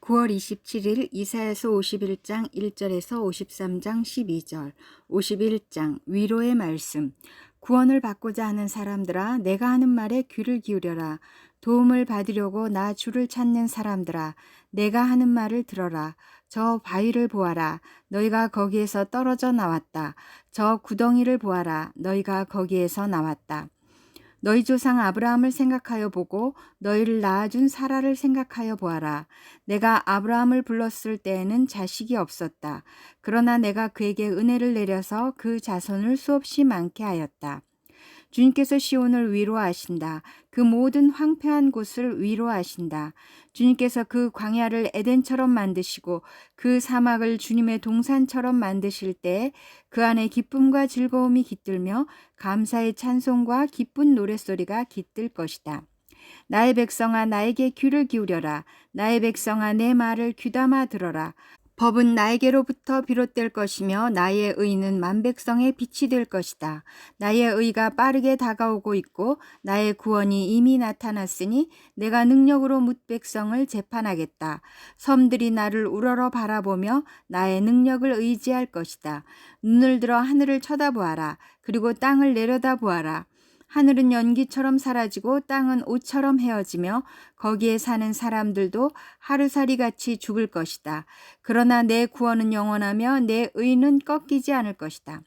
9월 27일 이사야서 51장 1절에서 53장 12절, 51장 위로의 말씀. 구원을 받고자 하는 사람들아, 내가 하는 말에 귀를 기울여라. 도움을 받으려고 나 주를 찾는 사람들아, 내가 하는 말을 들어라. 저 바위를 보아라. 너희가 거기에서 떨어져 나왔다. 저 구덩이를 보아라. 너희가 거기에서 나왔다. 너희 조상 아브라함을 생각하여 보고 너희를 낳아준 사라를 생각하여 보아라. 내가 아브라함을 불렀을 때에는 자식이 없었다. 그러나 내가 그에게 은혜를 내려서 그 자손을 수없이 많게 하였다. 주님께서 시온을 위로하신다. 그 모든 황폐한 곳을 위로하신다. 주님께서 그 광야를 에덴처럼 만드시고 그 사막을 주님의 동산처럼 만드실 때에 그 안에 기쁨과 즐거움이 깃들며 감사의 찬송과 기쁜 노랫소리가 깃들 것이다. 나의 백성아, 나에게 귀를 기울여라. 나의 백성아, 내 말을 귀담아 들어라. 법은 나에게로부터 비롯될 것이며 나의 의는 만백성의 빛이 될 것이다. 나의 의가 빠르게 다가오고 있고 나의 구원이 이미 나타났으니 내가 능력으로 뭇백성을 재판하겠다. 섬들이 나를 우러러 바라보며 나의 능력을 의지할 것이다. 눈을 들어 하늘을 쳐다보아라. 그리고 땅을 내려다보아라. 하늘은 연기처럼 사라지고 땅은 옷처럼 헤어지며 거기에 사는 사람들도 하루살이같이 죽을 것이다. 그러나 내 구원은 영원하며 내 의는 꺾이지 않을 것이다.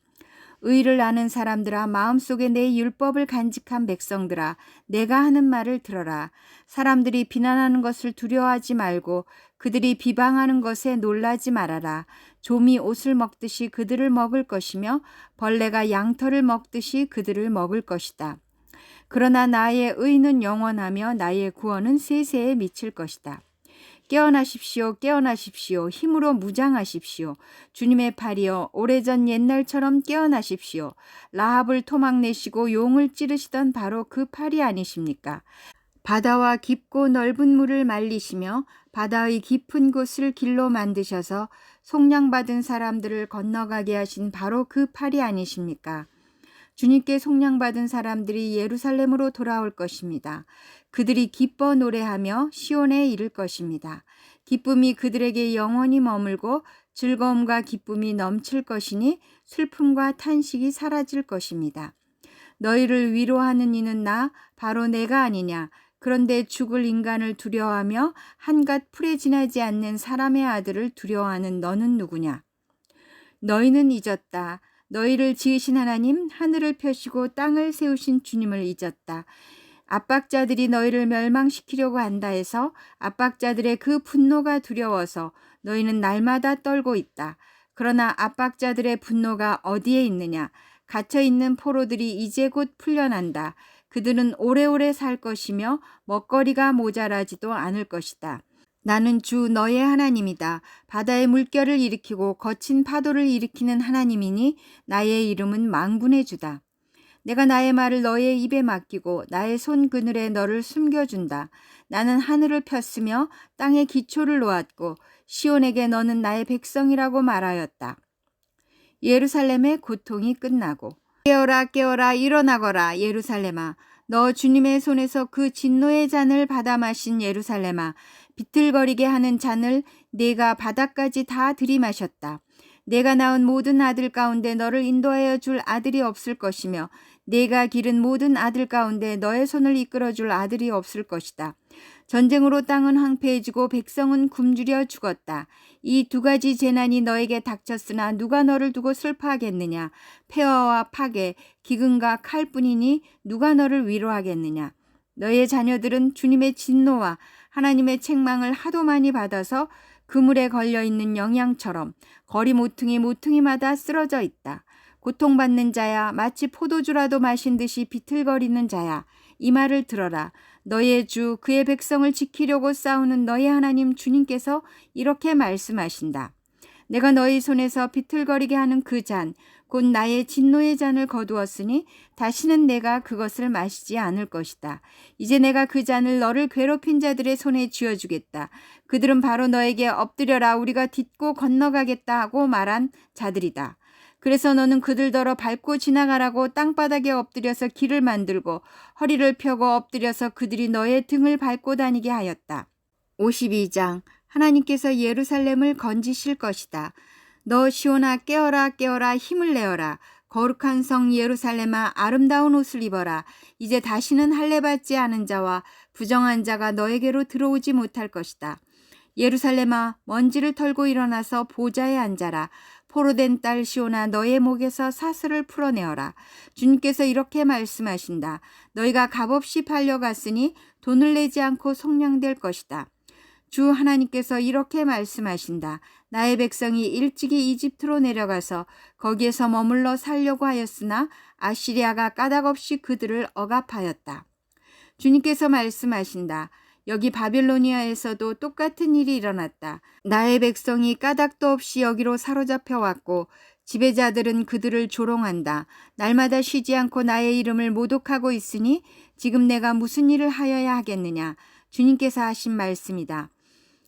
의를 아는 사람들아, 마음속에 내 율법을 간직한 백성들아, 내가 하는 말을 들어라. 사람들이 비난하는 것을 두려워하지 말고 그들이 비방하는 것에 놀라지 말아라. 좀이 옷을 먹듯이 그들을 먹을 것이며 벌레가 양털을 먹듯이 그들을 먹을 것이다. 그러나 나의 의는 영원하며 나의 구원은 세세에 미칠 것이다. 깨어나십시오, 깨어나십시오. 힘으로 무장하십시오. 주님의 팔이여, 오래전 옛날처럼 깨어나십시오. 라합을 토막내시고 용을 찌르시던 바로 그 팔이 아니십니까? 바다와 깊고 넓은 물을 말리시며 바다의 깊은 곳을 길로 만드셔서 속량받은 사람들을 건너가게 하신 바로 그 팔이 아니십니까? 주님께 속량받은 사람들이 예루살렘으로 돌아올 것입니다. 그들이 기뻐 노래하며 시온에 이를 것입니다. 기쁨이 그들에게 영원히 머물고 즐거움과 기쁨이 넘칠 것이니 슬픔과 탄식이 사라질 것입니다. 너희를 위로하는 이는 나, 바로 내가 아니냐. 그런데 죽을 인간을 두려워하며 한갓 풀에 지나지 않는 사람의 아들을 두려워하는 너는 누구냐. 너희는 잊었다. 너희를 지으신 하나님, 하늘을 펴시고 땅을 세우신 주님을 잊었다. 압박자들이 너희를 멸망시키려고 한다 해서 압박자들의 그 분노가 두려워서 너희는 날마다 떨고 있다. 그러나 압박자들의 분노가 어디에 있느냐? 갇혀있는 포로들이 이제 곧 풀려난다. 그들은 오래오래 살 것이며 먹거리가 모자라지도 않을 것이다. 나는 주 너의 하나님이다. 바다의 물결을 일으키고 거친 파도를 일으키는 하나님이니 나의 이름은 망군의 주다. 내가 나의 말을 너의 입에 맡기고 나의 손 그늘에 너를 숨겨준다. 나는 하늘을 폈으며 땅에 기초를 놓았고 시온에게 너는 나의 백성이라고 말하였다. 예루살렘의 고통이 끝나고 깨어라 깨어라 일어나거라 예루살렘아. 너 주님의 손에서 그 진노의 잔을 받아 마신 예루살렘아. 비틀거리게 하는 잔을 네가 바닥까지 다 들이마셨다. 내가 낳은 모든 아들 가운데 너를 인도하여 줄 아들이 없을 것이며 내가 기른 모든 아들 가운데 너의 손을 이끌어 줄 아들이 없을 것이다. 전쟁으로 땅은 황폐해지고 백성은 굶주려 죽었다. 이 두 가지 재난이 너에게 닥쳤으나 누가 너를 두고 슬퍼하겠느냐. 폐허와 파괴, 기근과 칼뿐이니 누가 너를 위로하겠느냐. 너의 자녀들은 주님의 진노와 하나님의 책망을 하도 많이 받아서 그물에 걸려있는 영양처럼 거리 모퉁이마다 쓰러져 있다. 고통받는 자야, 마치 포도주라도 마신 듯이 비틀거리는 자야, 이 말을 들어라. 너의 주, 그의 백성을 지키려고 싸우는 너의 하나님 주님께서 이렇게 말씀하신다. 내가 너희 손에서 비틀거리게 하는 그 잔, 곧 나의 진노의 잔을 거두었으니 다시는 내가 그것을 마시지 않을 것이다. 이제 내가 그 잔을 너를 괴롭힌 자들의 손에 쥐어주겠다. 그들은 바로 너에게 엎드려라 우리가 딛고 건너가겠다 하고 말한 자들이다. 그래서 너는 그들더러 밟고 지나가라고 땅바닥에 엎드려서 길을 만들고 허리를 펴고 엎드려서 그들이 너의 등을 밟고 다니게 하였다. 52장 하나님께서 예루살렘을 건지실 것이다. 너 시온아 깨어라 깨어라 힘을 내어라. 거룩한 성 예루살렘아 아름다운 옷을 입어라. 이제 다시는 할례받지 않은 자와 부정한 자가 너에게로 들어오지 못할 것이다. 예루살렘아 먼지를 털고 일어나서 보좌에 앉아라. 포로된 딸 시온아 너의 목에서 사슬을 풀어내어라. 주님께서 이렇게 말씀하신다. 너희가 값없이 팔려갔으니 돈을 내지 않고 속량될 것이다. 주 하나님께서 이렇게 말씀하신다. 나의 백성이 일찍이 이집트로 내려가서 거기에서 머물러 살려고 하였으나 아시리아가 까닭없이 그들을 억압하였다. 주님께서 말씀하신다. 여기 바빌로니아에서도 똑같은 일이 일어났다. 나의 백성이 까닭도 없이 여기로 사로잡혀 왔고 지배자들은 그들을 조롱한다. 날마다 쉬지 않고 나의 이름을 모독하고 있으니 지금 내가 무슨 일을 하여야 하겠느냐. 주님께서 하신 말씀이다.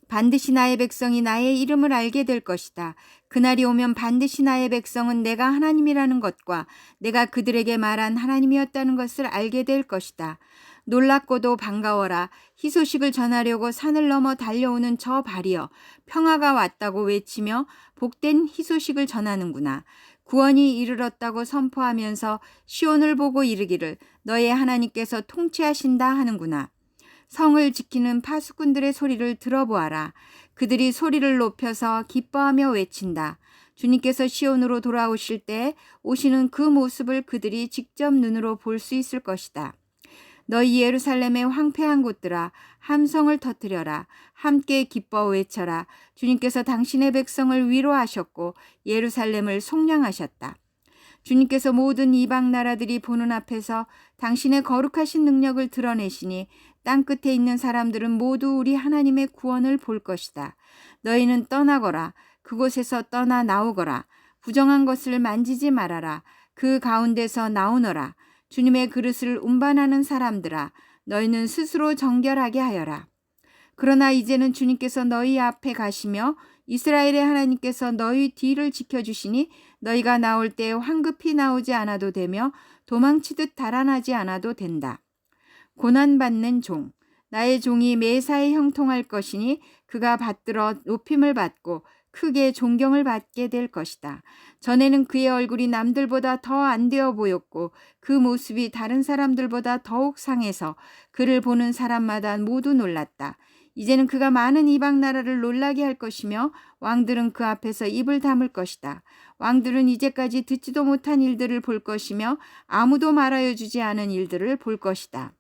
반드시 나의 백성이 나의 이름을 알게 될 것이다. 그날이 오면 반드시 나의 백성은 내가 하나님이라는 것과 내가 그들에게 말한 하나님이었다는 것을 알게 될 것이다. 놀랍고도 반가워라. 희소식을 전하려고 산을 넘어 달려오는 저 발이여. 평화가 왔다고 외치며 복된 희소식을 전하는구나. 구원이 이르렀다고 선포하면서 시온을 보고 이르기를 너의 하나님께서 통치하신다 하는구나. 성을 지키는 파수꾼들의 소리를 들어보아라. 그들이 소리를 높여서 기뻐하며 외친다. 주님께서 시온으로 돌아오실 때 오시는 그 모습을 그들이 직접 눈으로 볼 수 있을 것이다. 너희 예루살렘의 황폐한 곳들아 함성을 터뜨려라. 함께 기뻐 외쳐라. 주님께서 당신의 백성을 위로하셨고 예루살렘을 속량하셨다. 주님께서 모든 이방 나라들이 보는 앞에서 당신의 거룩하신 능력을 드러내시니 땅끝에 있는 사람들은 모두 우리 하나님의 구원을 볼 것이다. 너희는 떠나거라. 그곳에서 떠나 나오거라. 부정한 것을 만지지 말아라. 그 가운데서 나오너라. 주님의 그릇을 운반하는 사람들아, 너희는 스스로 정결하게 하여라. 그러나 이제는 주님께서 너희 앞에 가시며 이스라엘의 하나님께서 너희 뒤를 지켜주시니 너희가 나올 때 황급히 나오지 않아도 되며 도망치듯 달아나지 않아도 된다. 고난받는 종. 나의 종이 매사에 형통할 것이니 그가 받들어 높임을 받고 크게 존경을 받게 될 것이다. 전에는 그의 얼굴이 남들보다 더 안 되어 보였고 그 모습이 다른 사람들보다 더욱 상해서 그를 보는 사람마다 모두 놀랐다. 이제는 그가 많은 이방 나라를 놀라게 할 것이며 왕들은 그 앞에서 입을 다물 것이다. 왕들은 이제까지 듣지도 못한 일들을 볼 것이며 아무도 말하여 주지 않은 일들을 볼 것이다.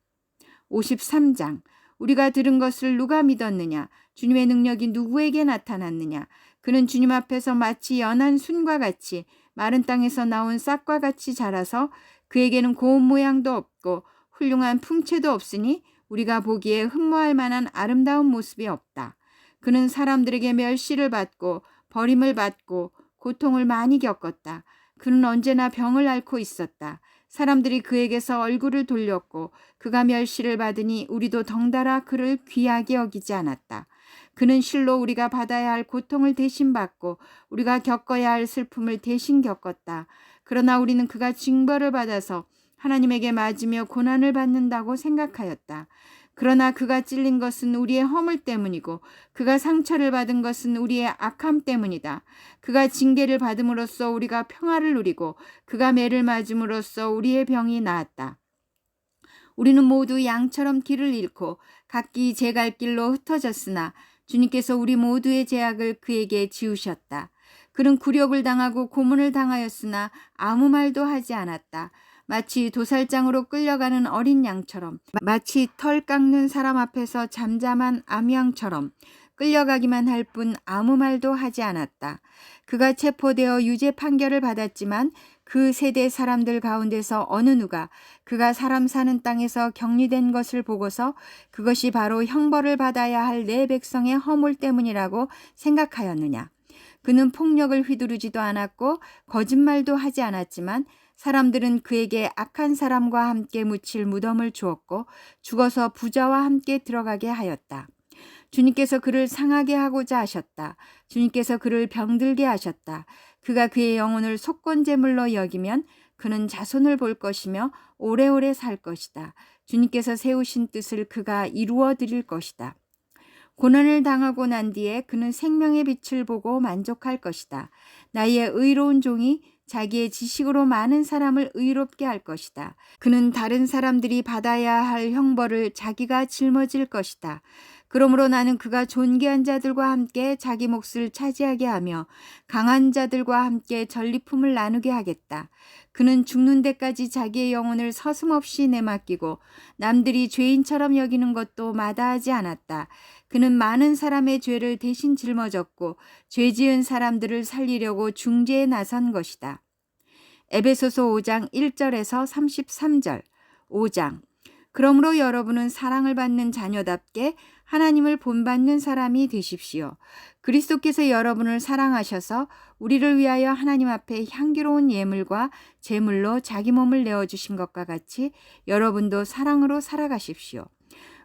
53장. 우리가 들은 것을 누가 믿었느냐? 주님의 능력이 누구에게 나타났느냐? 그는 주님 앞에서 마치 연한 순과 같이 마른 땅에서 나온 싹과 같이 자라서 그에게는 고운 모양도 없고 훌륭한 풍채도 없으니 우리가 보기에 흠모할 만한 아름다운 모습이 없다. 그는 사람들에게 멸시를 받고 버림을 받고 고통을 많이 겪었다. 그는 언제나 병을 앓고 있었다. 사람들이 그에게서 얼굴을 돌렸고 그가 멸시를 받으니 우리도 덩달아 그를 귀하게 여기지 않았다. 그는 실로 우리가 받아야 할 고통을 대신 받고 우리가 겪어야 할 슬픔을 대신 겪었다. 그러나 우리는 그가 징벌을 받아서 하나님에게 맞으며 고난을 받는다고 생각하였다. 그러나 그가 찔린 것은 우리의 허물 때문이고 그가 상처를 받은 것은 우리의 악함 때문이다. 그가 징계를 받음으로써 우리가 평화를 누리고 그가 매를 맞음으로써 우리의 병이 나았다. 우리는 모두 양처럼 길을 잃고 각기 제 갈 길로 흩어졌으나 주님께서 우리 모두의 죄악을 그에게 지우셨다. 그는 굴욕을 당하고 고문을 당하였으나 아무 말도 하지 않았다. 마치 도살장으로 끌려가는 어린 양처럼, 마치 털 깎는 사람 앞에서 잠잠한 암양처럼 끌려가기만 할 뿐 아무 말도 하지 않았다. 그가 체포되어 유죄 판결을 받았지만 그 세대 사람들 가운데서 어느 누가 그가 사람 사는 땅에서 격리된 것을 보고서 그것이 바로 형벌을 받아야 할 내 백성의 허물 때문이라고 생각하였느냐. 그는 폭력을 휘두르지도 않았고 거짓말도 하지 않았지만 사람들은 그에게 악한 사람과 함께 묻힐 무덤을 주었고 죽어서 부자와 함께 들어가게 하였다. 주님께서 그를 상하게 하고자 하셨다. 주님께서 그를 병들게 하셨다. 그가 그의 영혼을 속건제물로 여기면 그는 자손을 볼 것이며 오래오래 살 것이다. 주님께서 세우신 뜻을 그가 이루어 드릴 것이다. 고난을 당하고 난 뒤에 그는 생명의 빛을 보고 만족할 것이다. 나의 의로운 종이 자기의 지식으로 많은 사람을 의롭게 할 것이다. 그는 다른 사람들이 받아야 할 형벌을 자기가 짊어질 것이다. 그러므로 나는 그가 존귀한 자들과 함께 자기 몫을 차지하게 하며 강한 자들과 함께 전리품을 나누게 하겠다. 그는 죽는 데까지 자기의 영혼을 서슴없이 내맡기고 남들이 죄인처럼 여기는 것도 마다하지 않았다. 그는 많은 사람의 죄를 대신 짊어졌고 죄 지은 사람들을 살리려고 중재에 나선 것이다. 에베소서 5장 1절에서 33절. 5장. 그러므로 여러분은 사랑을 받는 자녀답게 하나님을 본받는 사람이 되십시오. 그리스도께서 여러분을 사랑하셔서 우리를 위하여 하나님 앞에 향기로운 예물과 제물로 자기 몸을 내어주신 것과 같이 여러분도 사랑으로 살아가십시오.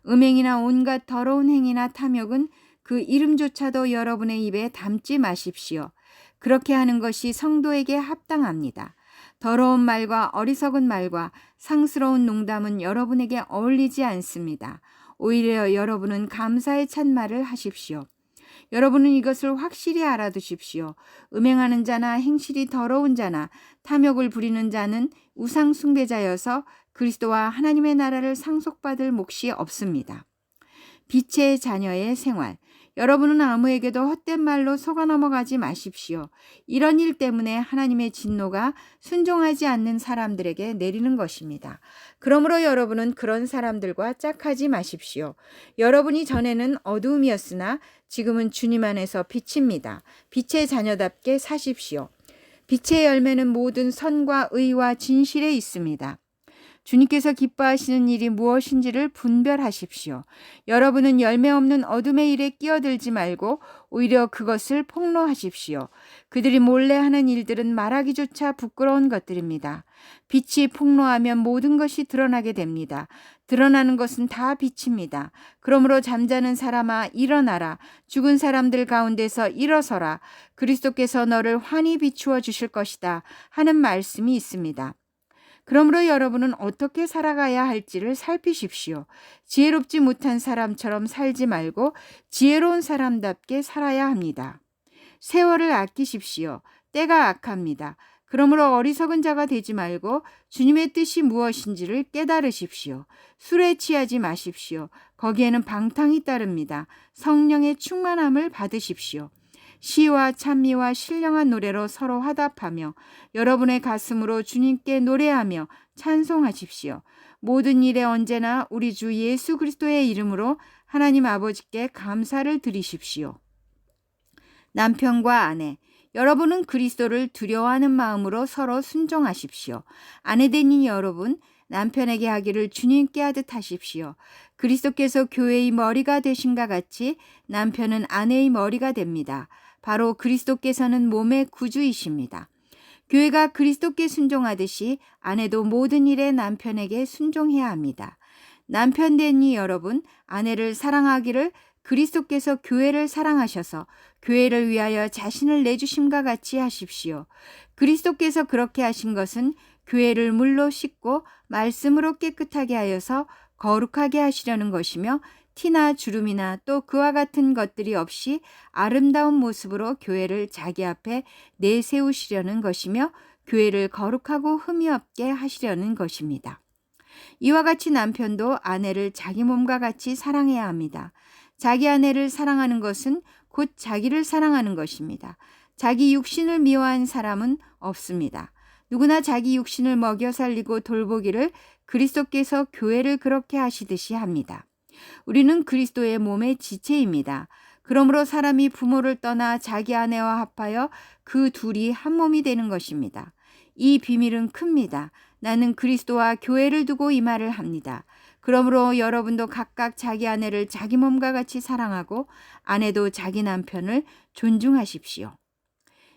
음행이나 온갖 더러운 행위나 탐욕은 그 이름조차도 여러분의 입에 담지 마십시오. 그렇게 하는 것이 성도에게 합당합니다. 더러운 말과 어리석은 말과 상스러운 농담은 여러분에게 어울리지 않습니다. 오히려 여러분은 감사의 찬말을 하십시오. 여러분은 이것을 확실히 알아두십시오. 음행하는 자나 행실이 더러운 자나 탐욕을 부리는 자는 우상 숭배자여서 그리스도와 하나님의 나라를 상속받을 몫이 없습니다. 빛의 자녀의 생활. 여러분은 아무에게도 헛된 말로 속아 넘어가지 마십시오. 이런 일 때문에 하나님의 진노가 순종하지 않는 사람들에게 내리는 것입니다. 그러므로 여러분은 그런 사람들과 짝하지 마십시오. 여러분이 전에는 어두움이었으나 지금은 주님 안에서 빛입니다. 빛의 자녀답게 사십시오. 빛의 열매는 모든 선과 의와 진실에 있습니다. 주님께서 기뻐하시는 일이 무엇인지를 분별하십시오. 여러분은 열매 없는 어둠의 일에 끼어들지 말고 오히려 그것을 폭로하십시오. 그들이 몰래 하는 일들은 말하기조차 부끄러운 것들입니다. 빛이 폭로하면 모든 것이 드러나게 됩니다. 드러나는 것은 다 빛입니다. 그러므로 잠자는 사람아 일어나라. 죽은 사람들 가운데서 일어서라. 그리스도께서 너를 환히 비추어 주실 것이다 하는 말씀이 있습니다. 그러므로 여러분은 어떻게 살아가야 할지를 살피십시오. 지혜롭지 못한 사람처럼 살지 말고 지혜로운 사람답게 살아야 합니다. 세월을 아끼십시오. 때가 악합니다. 그러므로 어리석은 자가 되지 말고 주님의 뜻이 무엇인지를 깨달으십시오. 술에 취하지 마십시오. 거기에는 방탕이 따릅니다. 성령의 충만함을 받으십시오. 시와 찬미와 신령한 노래로 서로 화답하며 여러분의 가슴으로 주님께 노래하며 찬송하십시오. 모든 일에 언제나 우리 주 예수 그리스도의 이름으로 하나님 아버지께 감사를 드리십시오. 남편과 아내, 여러분은 그리스도를 두려워하는 마음으로 서로 순종하십시오. 아내되니 여러분, 남편에게 하기를 주님께 하듯 하십시오. 그리스도께서 교회의 머리가 되신가 같이 남편은 아내의 머리가 됩니다. 바로 그리스도께서는 몸의 구주이십니다. 교회가 그리스도께 순종하듯이 아내도 모든 일에 남편에게 순종해야 합니다. 남편 되니 여러분, 아내를 사랑하기를 그리스도께서 교회를 사랑하셔서 교회를 위하여 자신을 내주심과 같이 하십시오. 그리스도께서 그렇게 하신 것은 교회를 물로 씻고 말씀으로 깨끗하게 하여서 거룩하게 하시려는 것이며 티나 주름이나 또 그와 같은 것들이 없이 아름다운 모습으로 교회를 자기 앞에 내세우시려는 것이며 교회를 거룩하고 흠이 없게 하시려는 것입니다. 이와 같이 남편도 아내를 자기 몸과 같이 사랑해야 합니다. 자기 아내를 사랑하는 것은 곧 자기를 사랑하는 것입니다. 자기 육신을 미워한 사람은 없습니다. 누구나 자기 육신을 먹여 살리고 돌보기를 그리스도께서 교회를 그렇게 하시듯이 합니다. 우리는 그리스도의 몸의 지체입니다. 그러므로 사람이 부모를 떠나 자기 아내와 합하여 그 둘이 한 몸이 되는 것입니다. 이 비밀은 큽니다. 나는 그리스도와 교회를 두고 이 말을 합니다. 그러므로 여러분도 각각 자기 아내를 자기 몸과 같이 사랑하고 아내도 자기 남편을 존중하십시오.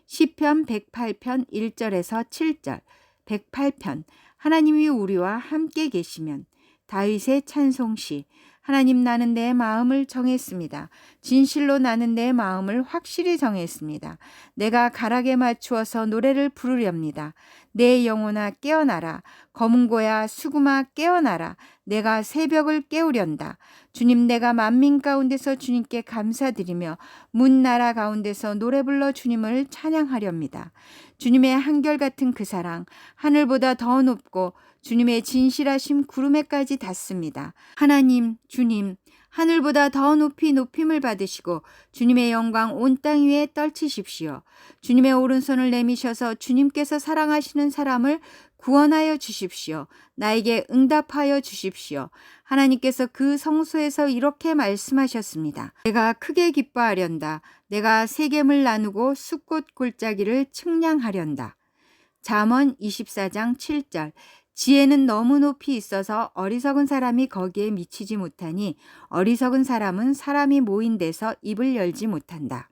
시편 108편 1절에서 7절. 108편. 하나님이 우리와 함께 계시면. 다윗의 찬송시. 하나님, 나는 내 마음을 정했습니다. 진실로 나는 내 마음을 확실히 정했습니다. 내가 가락에 맞추어서 노래를 부르렵니다. 내 영혼아 깨어나라. 검은고야 수구마 깨어나라. 내가 새벽을 깨우련다. 주님, 내가 만민 가운데서 주님께 감사드리며 문나라 가운데서 노래 불러 주님을 찬양하렵니다. 주님의 한결같은 그 사랑, 하늘보다 더 높고 주님의 진실하심 구름에까지 닿습니다. 하나님, 주님, 하늘보다 더 높이 높임을 받으시고 주님의 영광 온 땅 위에 떨치십시오. 주님의 오른손을 내미셔서 주님께서 사랑하시는 사람을 구원하여 주십시오. 나에게 응답하여 주십시오. 하나님께서 그 성소에서 이렇게 말씀하셨습니다. 내가 크게 기뻐하련다. 내가 세겜을 나누고 숫꽃 골짜기를 측량하련다. 잠언 24장 7절. 지혜는 너무 높이 있어서 어리석은 사람이 거기에 미치지 못하니 어리석은 사람은 사람이 모인 데서 입을 열지 못한다.